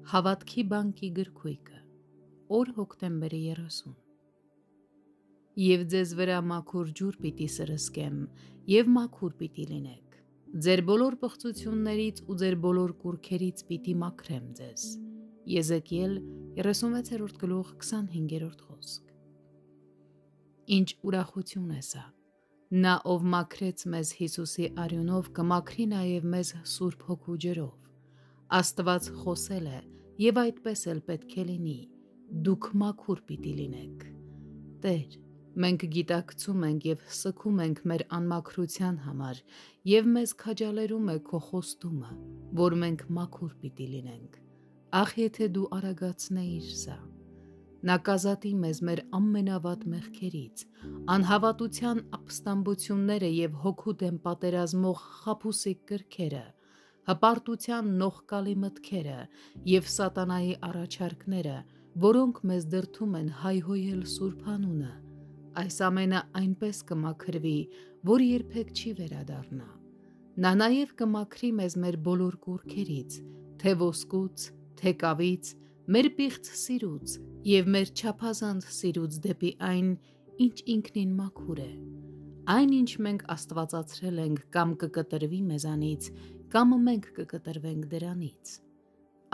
Հավատքի բանկի գրքույկը, օր հոկտեմբերի 30 Եվ ձեզ վրա մաքուր ջուր պիտի սրսկեմ, և մաքուր պիտի լինեք, ձեր բոլոր պղծություններից ու ձեր բոլոր կուրքերից պիտի մաքրեմ ձեզ։ Եզեկիել 36-25 խոսք։ Ինչ ուրախություն է սա, նա ով մաքրեց մեզ Հիսուսի արյունով կմաքրի նաև մեզ Սուրբ Հոգու ջրով։ Աստված խոսել է, և այդպես էլ պետք է լինի, դուք մաքուր պիտի լինեք։ Տեր, մենք գիտակցում ենք և սգում ենք մեր անմաքրության համար, և մեզ քաջալերում է քո խոստումը, որ մենք մաքուր պիտի լինենք։ Ախ, եթե դու արագացնեիր սա։ Նա կազատի մեզ մեր ամենավատ մեղքերից, անհավատության ապստամբությունները և հոգու դեմ պատերազմող խաբուսիկ կրքերը, հպարտության նողկալի մտքերը և սատանայի առաջարկները, որոնք մեզ դրդում են հայհոյել Սուրբ անունը։ Այս ամենը այնպես կմաքրվի, որ երբեք չի վերադառնա։ Նա նաև կմաքրի մեզ մեր բոլոր կուրքերից, թե ոսկուց, թե կավից, մեր պիղծ սիրուց և մեր չափազանց սիրուց դեպի այն, ինչ ինքնին մաքուր է։ Այն, ինչ մենք աստվածացրել ենք, կամ կկտրվի մեզանից, կամ մենք կկտրվենք դրանից։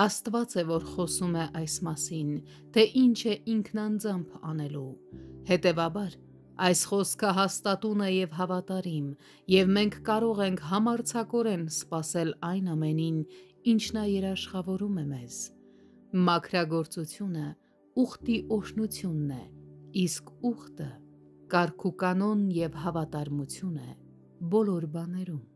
Աստված է, որ խոսում է այս մասին, թե ինչ է ինքն անձամբ անելու։ Հետևաբար, այս խոսքը հաստատուն է և հավատարիմ, և մենք կարող ենք համարձակորեն սպասել այն ամենին, ինչ նա երաշխավորում է մեզ։ Մաքրագործությունը ուխտի օրհնությունն է, իսկ ուխտը կարգուկանոն և հավատարմություն է բոլոր բաներում։